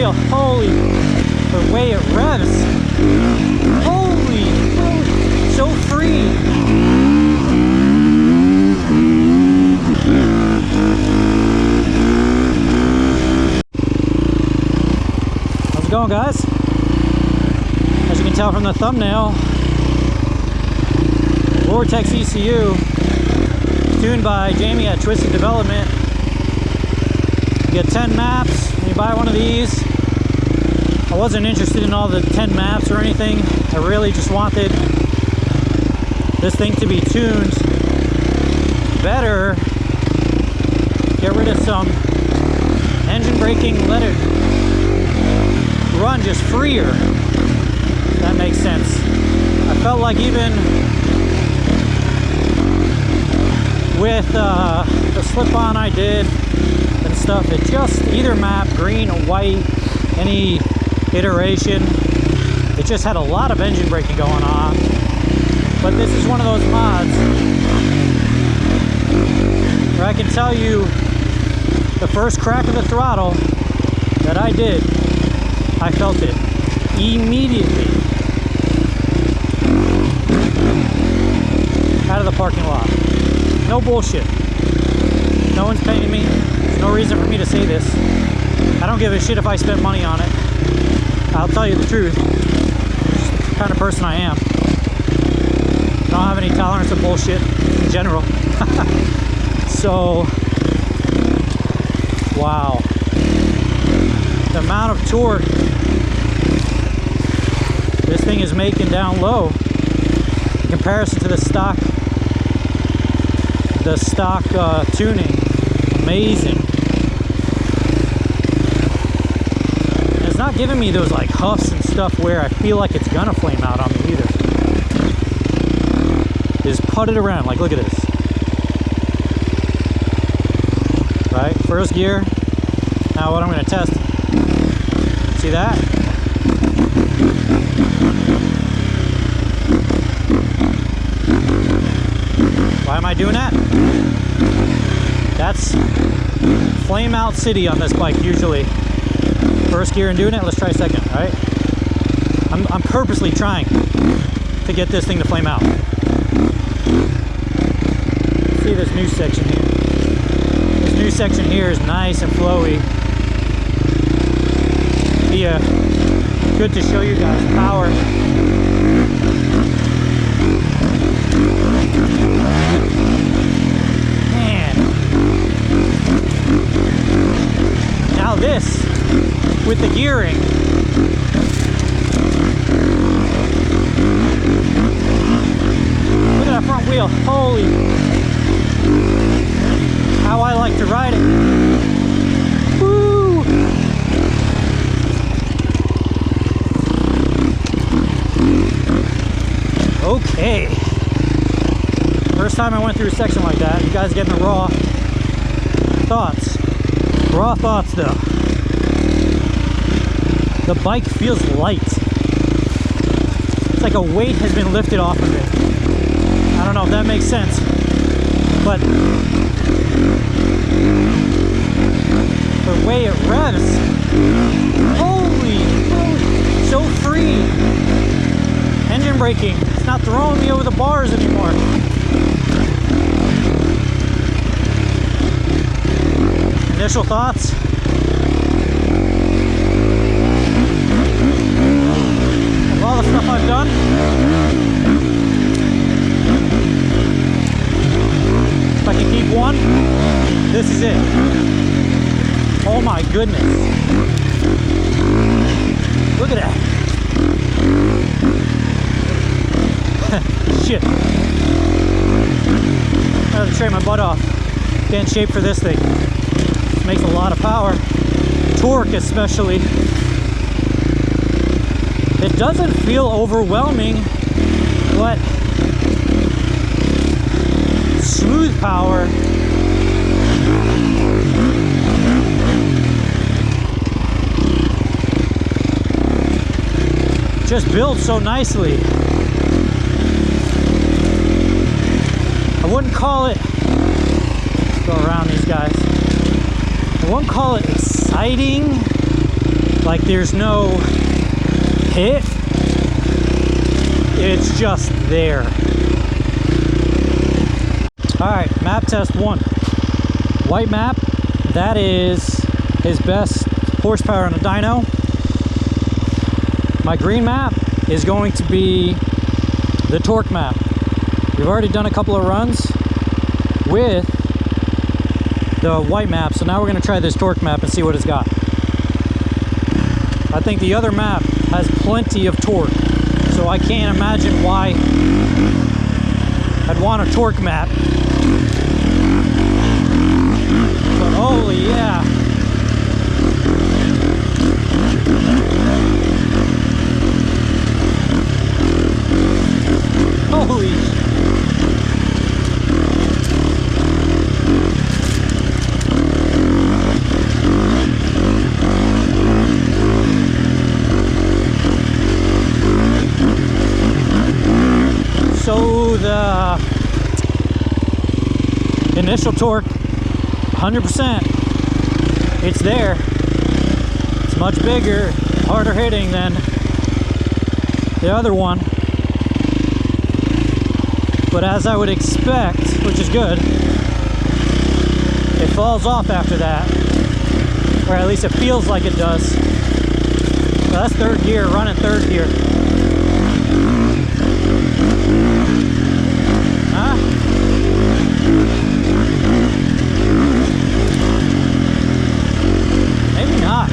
wheel. Holy, the way it revs. Holy, so free. How's it going, guys? As you can tell from the thumbnail, Vortex ECU, tuned by Jamie at Twisted Development. You get 10 maps when you buy one of these. I wasn't interested in all the 10 maps or anything. I really just wanted this thing to be tuned better. Get rid of some engine braking, let it run just freer. That makes sense. I felt like even with the slip-on I did and stuff, it just, either map, green or white, any iteration, it just had a lot of engine braking going on. But this is one of those mods where I can tell you the first crack of the throttle that I did, I felt it immediately out of the parking lot. No bullshit. No one's paying me. There's no reason for me to say this. I don't give a shit if I spend money on it. I'll tell you the truth. It's just the kind of person I am. I don't have any tolerance of bullshit in general. So, wow. The amount of torque this thing is making down low in comparison to the stock tuning. Amazing. And it's not giving me those like huffs and stuff where I feel like it's gonna flame out on me either. Just putted around, like look at this. Right, first gear. Now what I'm gonna test. See that? Why am I doing that? That's flame out city on this bike usually. First gear and doing it, let's try second, all right? I'm purposely trying to get this thing to flame out. See this new section here. This new section here is nice and flowy. Yeah, good to show you guys power. Man. Now this, with the gearing, look at that front wheel. Holy, how I like to ride it. Woo! Okay. First time I went through a section like that. You guys getting the raw thoughts. Raw thoughts though. The bike feels light. It's like a weight has been lifted off of it. I don't know if that makes sense. But the way it revs, holy, so free. Engine braking, it's not throwing me over the bars anymore. Initial thoughts? Of all the stuff I've done, if I can keep one, this is it. Oh my goodness. Look at that. Shit. I have to trade my butt off. Get in shape for this thing. It makes a lot of power. Torque especially. It doesn't feel overwhelming, but smooth power. Just builds so nicely. I wouldn't call it, let's go around these guys. I wouldn't call it exciting, Like there's no hit, it's just there. All right, map test 1. White map, that is his best horsepower on a dyno. My green map is going to be the torque map. We've already done a couple of runs with the white map, so now we're going to try this torque map and see what it's got. I think the other map has plenty of torque, so I can't imagine why I'd want a torque map. But holy yeah. Holy. So the initial torque, 100%, it's there. It's much bigger, harder hitting than the other one. But as I would expect, which is good, it falls off after that. Or at least it feels like it does. So that's third gear, running third gear. Huh? Maybe not.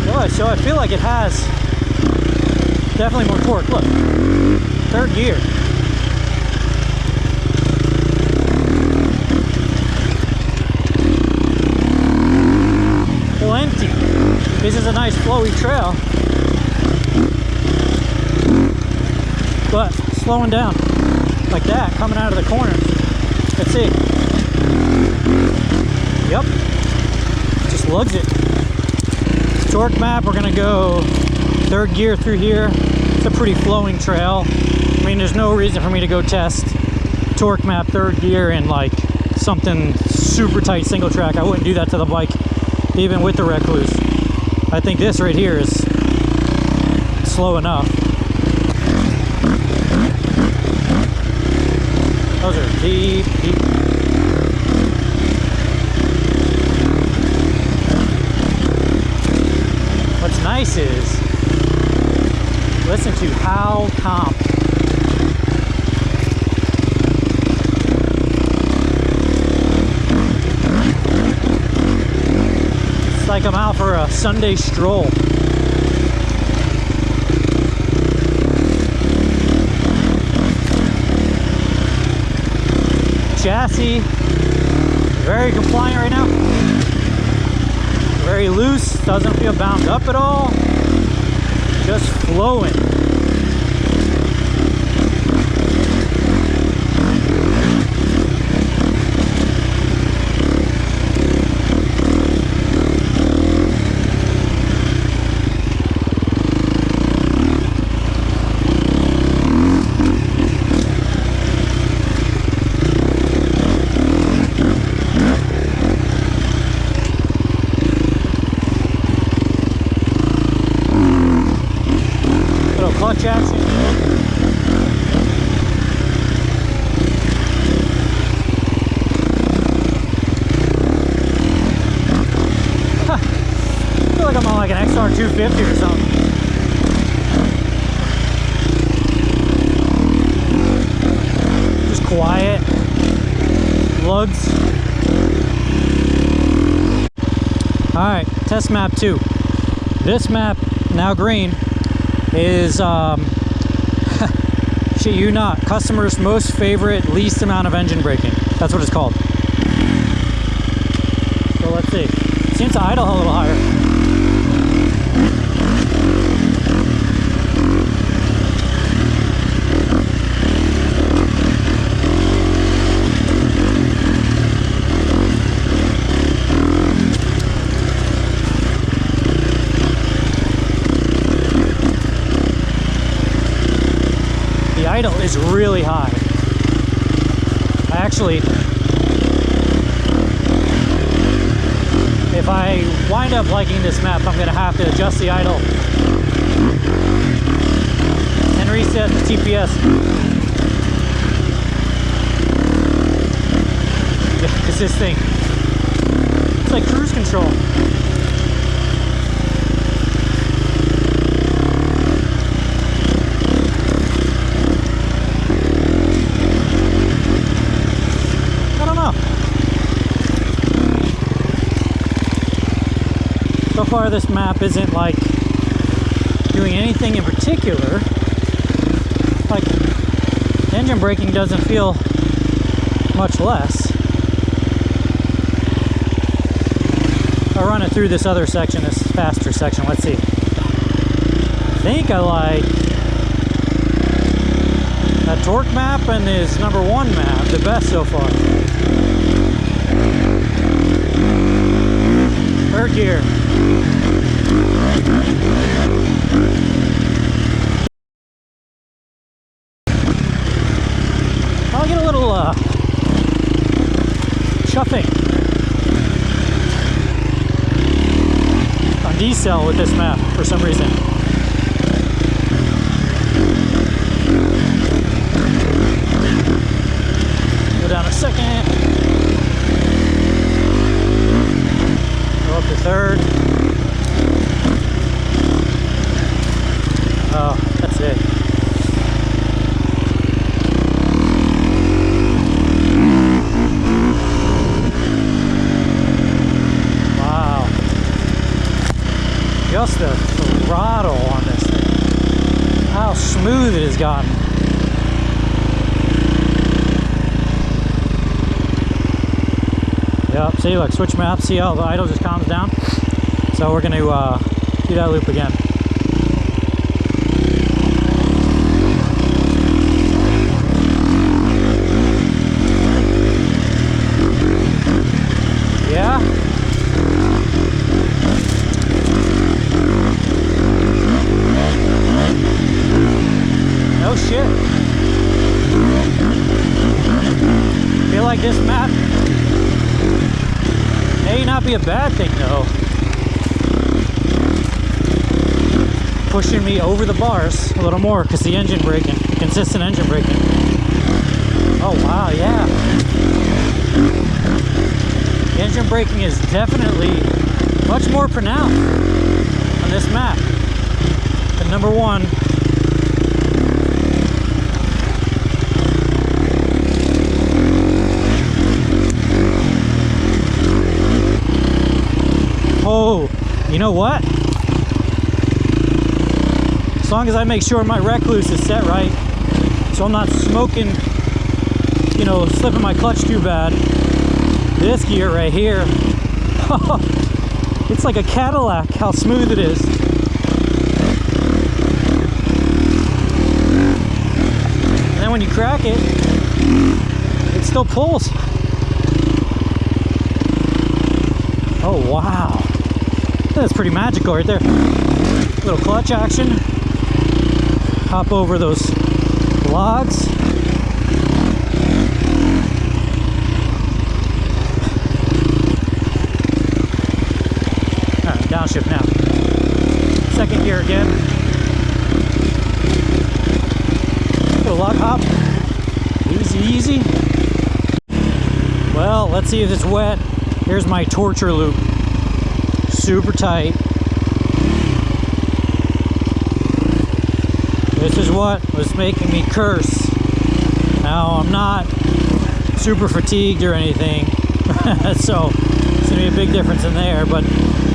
Good, so I feel like it has definitely more torque. Look, third gear. Plenty. This is a nice flowy trail, but slowing down like that, coming out of the corners. Let's see. Yep, just lugs it. Torque map, we're gonna go third gear through here. It's a pretty flowing trail. I mean, there's no reason for me to go test torque map third gear in like something super tight single track. I wouldn't do that to the bike, even with the Recluse. I think this right here is slow enough. Those are deep, deep. What's nice is, listen to how calm. It's like I'm out for a Sunday stroll. Chassis, very compliant right now. Very loose, doesn't feel bound up at all. Just flowing. Clutch action. Huh. I feel like I'm on like an XR 250 or something. Just quiet. Lugs. Alright, test map 2. This map, now green, is shit you not, customer's most favorite least amount of engine braking. That's what it's called. So let's see. It seems to idle a little higher. The idle is really high. I actually I wind up liking this map, I'm gonna have to adjust the idle and reset the TPS. Yeah, it's this thing. It's like cruise control. I don't know. So far this map isn't like doing anything in particular. Like engine braking doesn't feel much less. I'll run it through this other section, this faster section. Let's see. I think I like that torque map and his #1 map the best so far. Third gear. I'll get a little chuffing on decel with this map for some reason. Go down a second. Go up to third. Oh, that's it. Wow. Just the throttle on this thing. How smooth it has gotten. Yep, see, look, switch map, see how the idle just calms down? So we're going to do that loop again. Yeah? No shit. Feel like this map may not be a bad thing though. Pushing me over the bars a little more because the engine braking, consistent engine braking. Oh wow, yeah. The engine braking is definitely much more pronounced on this map than #1. Oh, you know what? As long as I make sure my recluse is set right, so I'm not smoking, you know, slipping my clutch too bad. This gear right here, it's like a Cadillac, how smooth it is. And then when you crack it, it still pulls. Oh wow. That's pretty magical right there. Little clutch action. Hop over those logs. Alright, downshift now. Second gear again. Little log hop. Easy, easy. Well, let's see if it's wet. Here's my torture loop. Super tight. This is what was making me curse. Now I'm not super fatigued or anything, so it's gonna be a big difference in there, but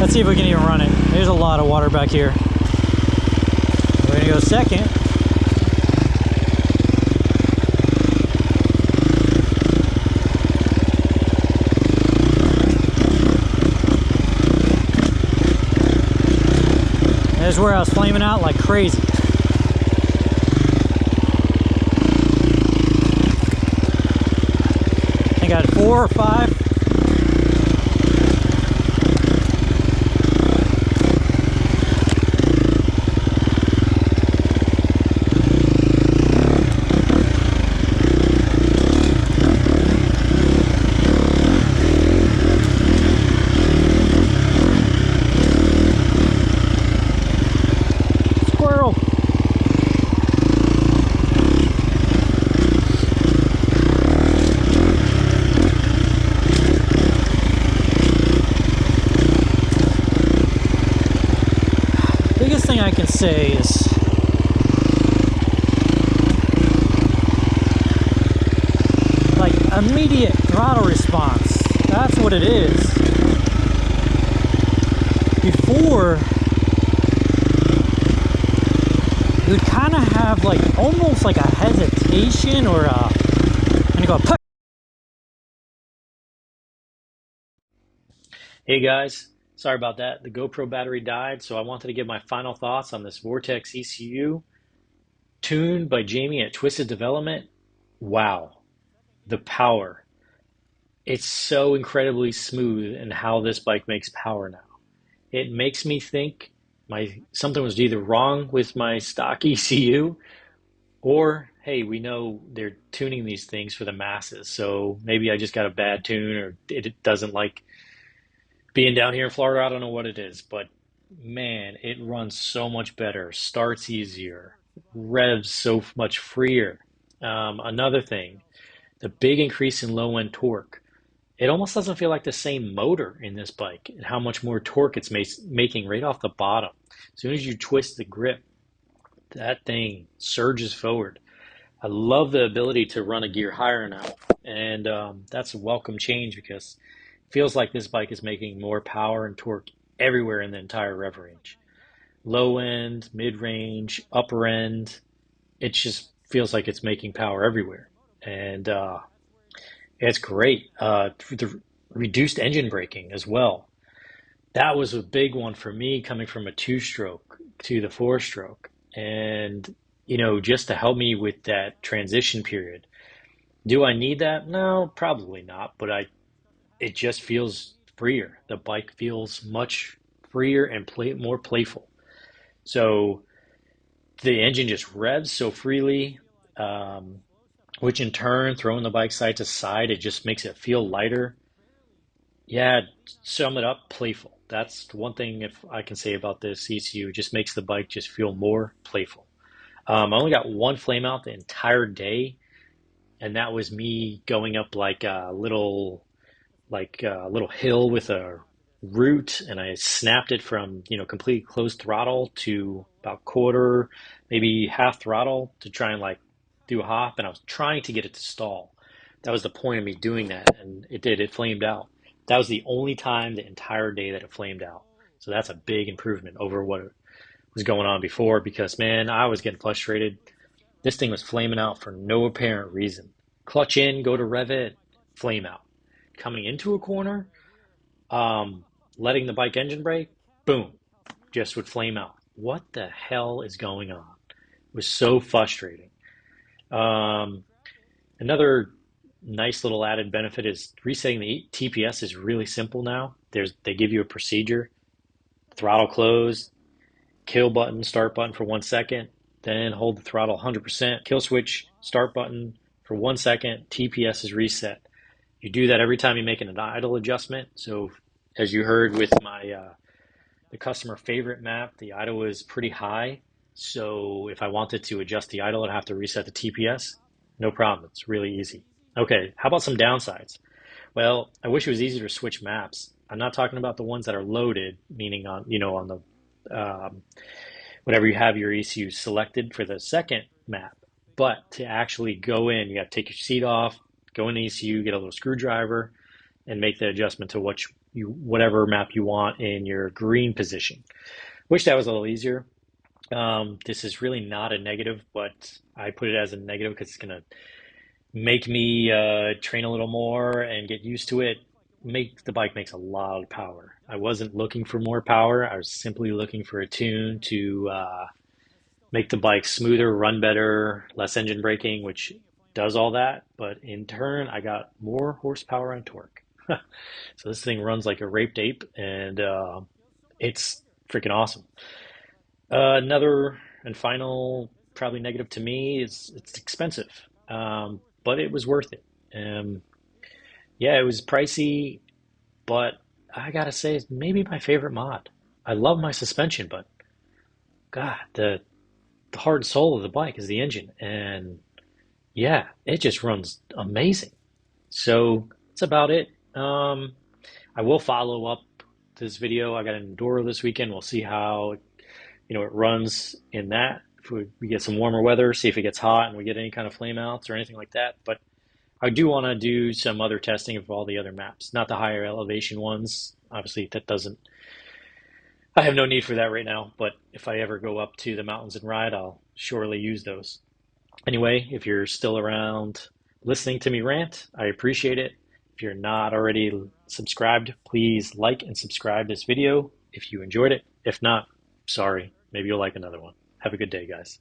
let's see if we can even run it. There's a lot of water back here. We're gonna go second. This is where I was flaming out like crazy. I think I had 4 or 5. say is like immediate throttle response. That's what it is. Before, you would kind of have like almost like a hesitation or a, and you go, put. Hey guys, sorry about that. The GoPro battery died, so I wanted to give my final thoughts on this Vortex ECU tuned by Jamie at Twisted Development. Wow, the power. It's so incredibly smooth in how this bike makes power now. It makes me think something was either wrong with my stock ECU, or hey, we know they're tuning these things for the masses, so maybe I just got a bad tune, or it doesn't like being down here in Florida. I don't know what it is, but man, it runs so much better, starts easier, revs so much freer. Another thing, the big increase in low end torque. It almost doesn't feel like the same motor in this bike and how much more torque it's making right off the bottom. As soon as you twist the grip, that thing surges forward. I love the ability to run a gear higher now, and that's a welcome change because it feels like this bike is making more power and torque everywhere in the entire rev range. Low end, mid range, upper end, it just feels like it's making power everywhere. And it's great. The reduced engine braking as well. That was a big one for me coming from a two-stroke to the four-stroke. And, just to help me with that transition period. Do I need that? No, probably not. But it just feels freer. The bike feels much freer and more playful. So the engine just revs so freely. Which in turn, throwing the bike side to side, it just makes it feel lighter. Yeah, sum it up, playful. That's one thing if I can say about this ECU, it just makes the bike just feel more playful. I only got one flame out the entire day, and that was me going up like a little hill with a root, and I snapped it from completely closed throttle to about quarter, maybe half throttle to try and like do a hop, and I was trying to get it to stall. That was the point of me doing that, and it did. It flamed out. That was the only time the entire day that it flamed out. So that's a big improvement over what was going on before because man, I was getting frustrated. This thing was flaming out for no apparent reason. Clutch in, go to rev it, flame out. Coming into a corner, letting the bike engine brake, boom, just would flame out. What the hell is going on? It was so frustrating. Um, Another nice little added benefit is resetting the TPS is really simple now. They give you a procedure, throttle close, kill button, start button for 1 second, then hold the throttle 100%, kill switch, start button for 1 second, TPS is reset. You do that every time you make an idle adjustment. So as you heard with my the customer favorite map, the idle is pretty high. So if I wanted to adjust the idle, I'd have to reset the TPS. No problem. It's really easy. Okay, how about some downsides? Well, I wish it was easier to switch maps. I'm not talking about the ones that are loaded, meaning on the whenever you have your ECU selected for the second map. But to actually go in, you got to take your seat off, go in the ECU, get a little screwdriver, and make the adjustment to whatever map you want in your green position. Wish that was a little easier. This is really not a negative, but I put it as a negative because it's gonna make me train a little more and get used to it. The bike makes a lot of power. I wasn't looking for more power. I was simply looking for a tune to make the bike smoother, run better, less engine braking, which does all that. But in turn, I got more horsepower and torque. So this thing runs like a raped ape, and it's freaking awesome. Another and final, probably negative to me, is it's expensive, but it was worth it. Yeah, it was pricey, but I gotta say, it's maybe my favorite mod. I love my suspension, but God, the heart and soul of the bike is the engine, and yeah, it just runs amazing. So that's about it. I will follow up this video. I got an Enduro this weekend. We'll see how it it runs in that. If we get some warmer weather, see if it gets hot and we get any kind of flame outs or anything like that. But I do want to do some other testing of all the other maps, not the higher elevation ones. Obviously, that doesn't, I have no need for that right now. But if I ever go up to the mountains and ride, I'll surely use those. Anyway, if you're still around listening to me rant, I appreciate it. If you're not already subscribed, please like and subscribe this video if you enjoyed it. If not, sorry, maybe you'll like another one. Have a good day, guys.